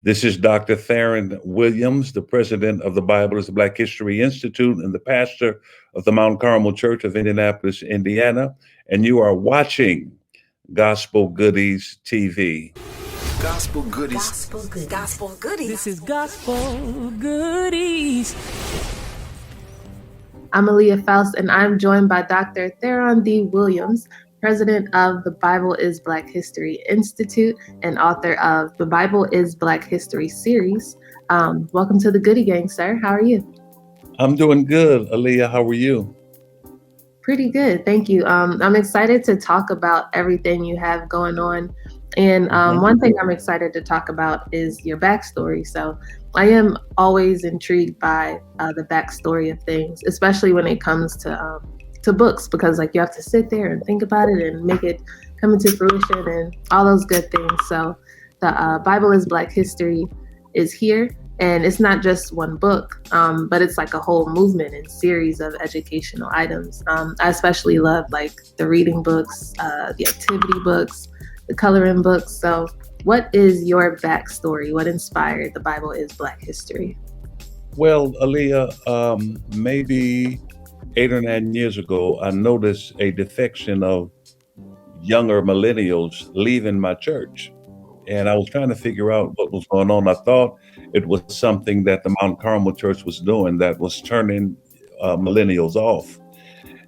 This is Dr. Theron Williams, the president of the Bible is the Black History Institute and the pastor of the Mount Carmel Church of Indianapolis, Indiana. And you are watching Gospel Goodies TV. Gospel goodies. Gospel goodies. Gospel goodies. This is Gospel Goodies. I'm Aaliyah Faust, and I'm joined by Dr. Theron D Williams, president of the Bible is Black History Institute and author of the Bible is Black History series. Welcome to the Goodie Gang, sir. How are you? I'm doing good. Aaliyah, how are you? Pretty good, thank you. I'm excited to talk about everything you have going on. And one thing I'm excited to talk about is your backstory. So I am always intrigued by the backstory of things, especially when it comes to books, because like you have to sit there and think about it and make it come into fruition and all those good things. So the Bible is Black History is here, and it's not just one book, but it's like a whole movement and series of educational items. I especially love like the reading books, the activity books, the coloring books. So what is your backstory? What inspired the Bible is Black History? Well, Aaliyah, maybe 8 or 9 years ago, I noticed a defection of younger millennials leaving my church. And I was trying to figure out what was going on. I thought it was something that the Mount Carmel Church was doing that was turning millennials off.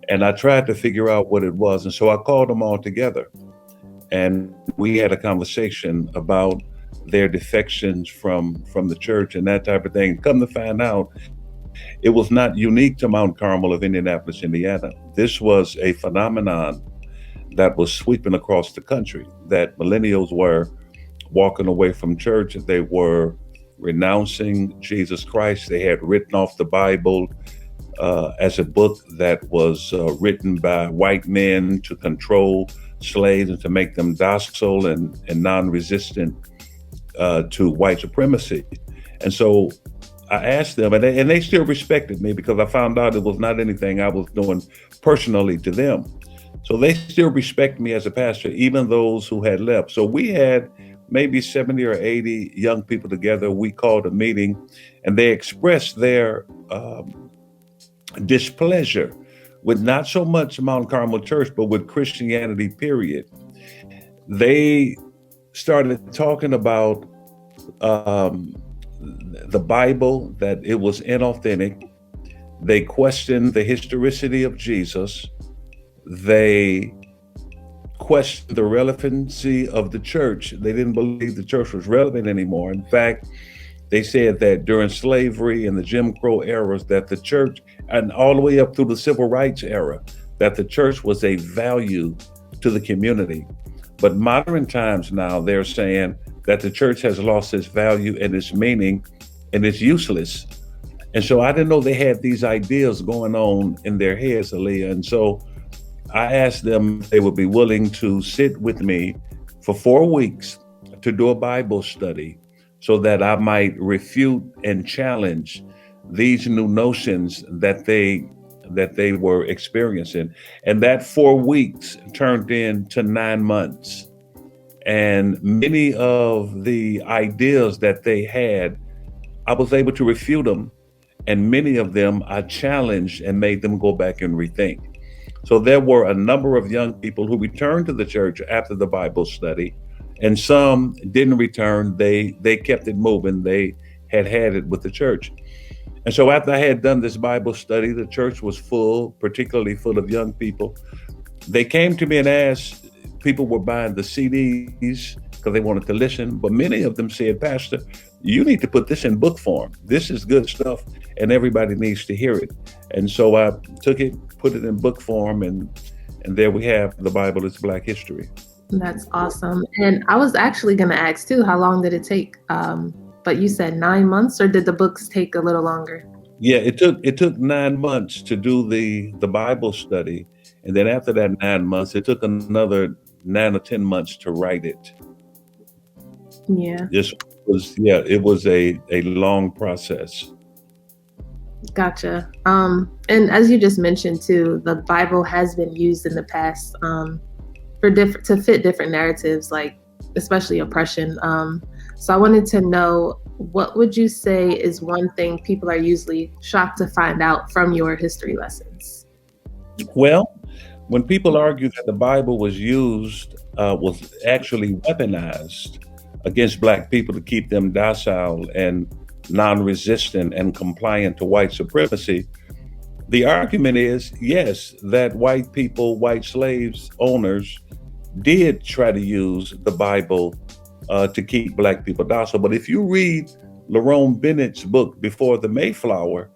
And I tried to figure out what it was. And so I called them all together. And we had a conversation about their defections from the church and that type of thing. Come to find out, it was not unique to Mount Carmel of Indianapolis, Indiana. This was a phenomenon that was sweeping across the country, that millennials were walking away from church. They were renouncing Jesus Christ. They had written off the Bible as a book that was written by white men to control slaves and to make them docile and non-resistant to white supremacy. And so I asked them, and they still respected me because I found out it was not anything I was doing personally to them. So they still respect me as a pastor, even those who had left. So we had maybe 70 or 80 young people together. We called a meeting, and they expressed their displeasure with not so much Mount Carmel Church, but with Christianity, period. They started talking about the Bible, that it was inauthentic. They questioned the historicity of Jesus. They questioned the relevancy of the church. They didn't believe the church was relevant anymore. In fact, they said that during slavery and the Jim Crow eras, that the church, and all the way up through the civil rights era, that the church was a value to the community. But modern times now, they're saying that the church has lost its value and its meaning, and it's useless. And so I didn't know they had these ideas going on in their heads, Aaliyah. And so I asked them if they would be willing to sit with me for 4 weeks to do a Bible study so that I might refute and challenge these new notions that they were experiencing. And that 4 weeks turned into 9 months. And many of the ideas that they had, I was able to refute them. And many of them I challenged and made them go back and rethink. So there were a number of young people who returned to the church after the Bible study, and some didn't return. They kept it moving. They had it with the church. And so after I had done this Bible study, the church was full, particularly full of young people. They came to me and asked, people were buying the CDs because they wanted to listen, but many of them said, Pastor, you need to put this in book form. This is good stuff, and everybody needs to hear it. And so I took it, put it in book form, and there we have the Bible is Black History. That's awesome. And I was actually going to ask too, how long did it take? But you said 9 months, or did the books take a little longer? Yeah, it took 9 months to do the Bible study. And then after that 9 months, it took another 9 or 10 months to write it. Yeah. It was a long process. Gotcha. And as you just mentioned too, the Bible has been used in the past to fit different narratives, like especially oppression. So I wanted to know, what would you say is one thing people are usually shocked to find out from your history lessons? Well, when people argue that the Bible was actually weaponized against Black people to keep them docile and non-resistant and compliant to white supremacy, the argument is, yes, that white people, white slaves, owners, did try to use the Bible to keep Black people docile. But if you read Lerone Bennett's book, Before the Mayflower,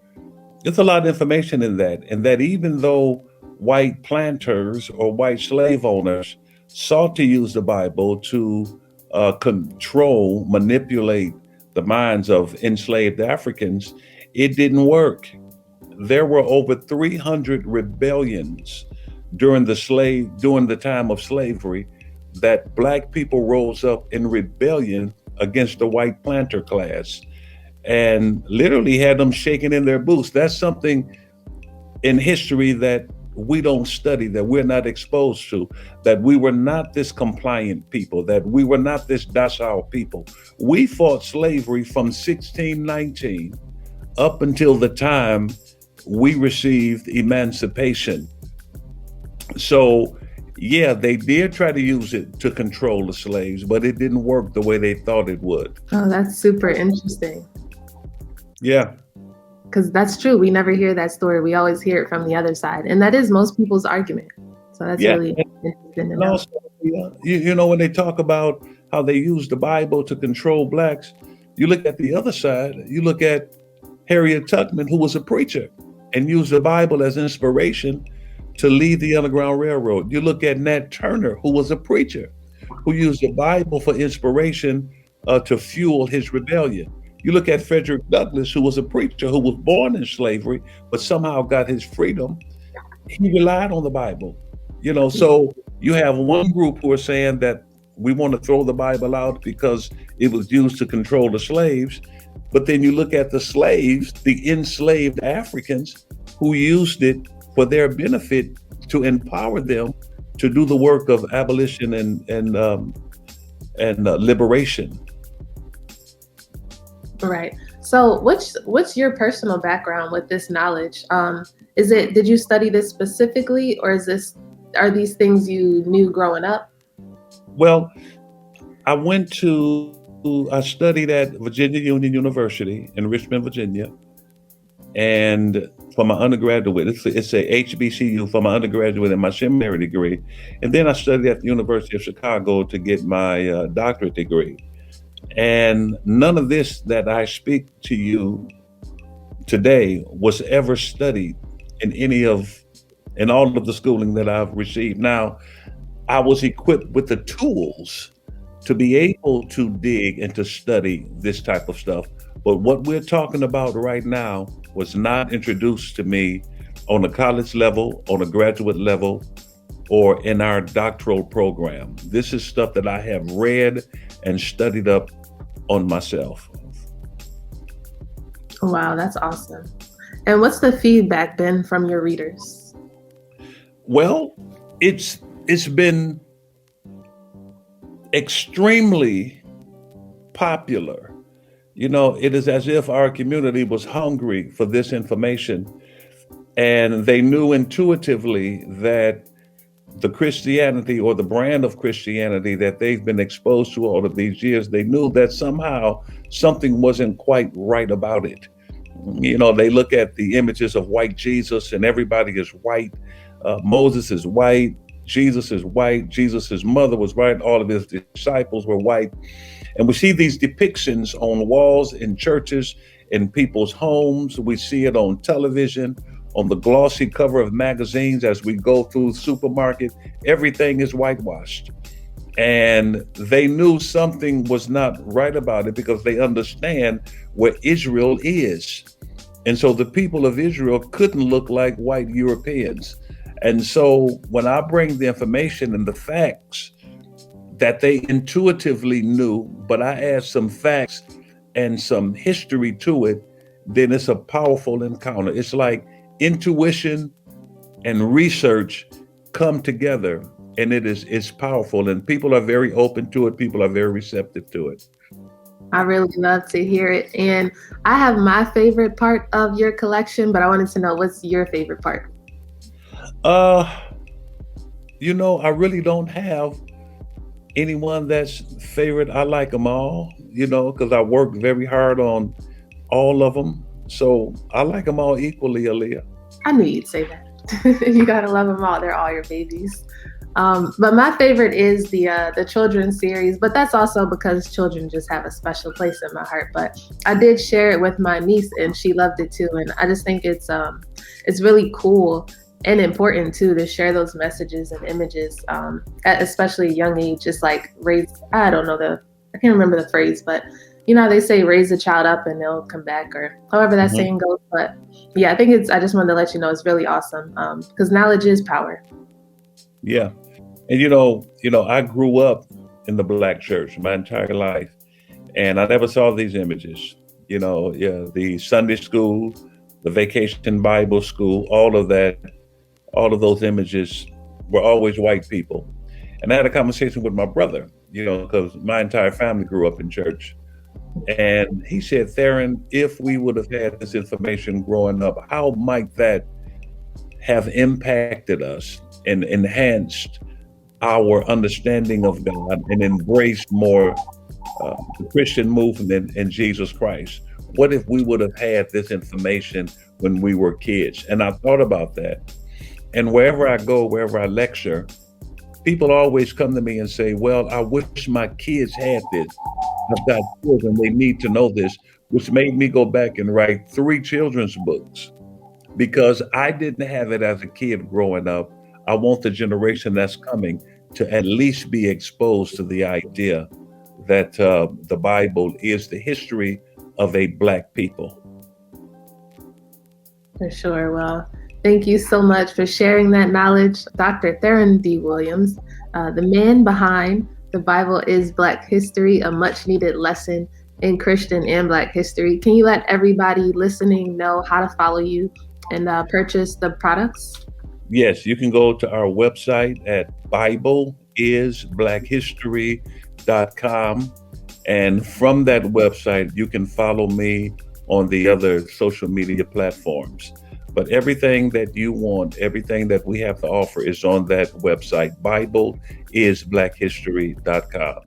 there's a lot of information in that. And that even though white planters or white slave owners sought to use the Bible to control, manipulate the minds of enslaved Africans, it didn't work. There were over 300 rebellions during the time of slavery that Black people rose up in rebellion against the white planter class and literally had them shaking in their boots. That's something in history that we don't study, that we're not exposed to, that we were not this compliant people, that we were not this docile people. We fought slavery from 1619 up until the time we received emancipation. So, yeah, they did try to use it to control the slaves, but it didn't work the way they thought it would. Oh, that's super interesting. Yeah. Because that's true. We never hear that story. We always hear it from the other side. And that is most people's argument. So that's really interesting to And know. also, you know, when they talk about how they use the Bible to control Blacks, you look at the other side, you look at Harriet Tubman, who was a preacher and used the Bible as inspiration to lead the Underground Railroad. You look at Nat Turner, who was a preacher, who used the Bible for inspiration to fuel his rebellion. You look at Frederick Douglass, who was a preacher who was born in slavery, but somehow got his freedom. He relied on the Bible. You know, so you have one group who are saying that we want to throw the Bible out because it was used to control the slaves. But then you look at the slaves, the enslaved Africans, who used it for their benefit to empower them to do the work of abolition and liberation. Right. So what's your personal background with this knowledge? Did you study this specifically, or are these things you knew growing up? Well, I studied at Virginia Union University in Richmond, Virginia. And for my undergraduate, it's a HBCU for my undergraduate and my seminary degree. And then I studied at the University of Chicago to get my doctorate degree. And none of this that I speak to you today was ever studied in all of the schooling that I've received. Now, I was equipped with the tools to be able to dig and to study this type of stuff. But what we're talking about right now was not introduced to me on a college level, on a graduate level, or in our doctoral program. This is stuff that I have read and studied up on myself. Wow, that's awesome. And what's the feedback been from your readers? Well, it's been extremely popular. You know, it is as if our community was hungry for this information, and they knew intuitively that the Christianity or the brand of Christianity that they've been exposed to all of these years, they knew that somehow something wasn't quite right about it. You know, they look at the images of white Jesus and everybody is white. Moses is white. Jesus is white. Jesus' mother was white. All of his disciples were white. And we see these depictions on walls in churches, in people's homes. We see it on television, on the glossy cover of magazines as we go through the supermarket. Everything is whitewashed. And they knew something was not right about it because they understand where Israel is. And so the people of Israel couldn't look like white Europeans. And so when I bring the information and the facts that they intuitively knew, but I add some facts and some history to it, then it's a powerful encounter. It's like intuition and research come together, and it's powerful, and people are very open to it. People are very receptive to it. I really love to hear it. And I have my favorite part of your collection, but I wanted to know, what's your favorite part? Uh, I really don't have anyone that's favorite. I like them all, because I work very hard on all of them. So I like them all equally, Aaliyah. I knew you'd say that. You gotta love them all. They're all your babies. But my favorite is the children's series, but that's also because children just have a special place in my heart. But I did share it with my niece, and she loved it too. And I just think it's really cool and important too to share those messages and images, at especially a young age. Just like I can't remember the phrase, but they say raise a child up and they'll come back, or however that saying goes. But yeah, I just wanted to let you know it's really awesome, because knowledge is power. Yeah. And I grew up in the Black church my entire life, and I never saw these images. The Sunday school, the vacation Bible school, all of those images were always white people. And I had a conversation with my brother, because my entire family grew up in church. And he said, Theron, if we would have had this information growing up, how might that have impacted us and enhanced our understanding of God and embraced more the Christian movement in Jesus Christ? What if we would have had this information when we were kids? And I thought about that. And wherever I go, wherever I lecture, people always come to me and say, well, I wish my kids had this. I've got children, they need to know this, which made me go back and write 3 children's books, because I didn't have it as a kid growing up. I want the generation that's coming to at least be exposed to the idea that the Bible is the history of a Black people. For sure. Well, thank you so much for sharing that knowledge, Dr. Theron D Williams, the man behind The Bible is Black History, a much needed lesson in Christian and Black history. Can you let everybody listening know how to follow you and purchase the products? Yes, you can go to our website at BibleIsBlackHistory.com. And from that website, you can follow me on the other social media platforms. But everything that you want, everything that we have to offer is on that website, BibleIsBlackHistory.com.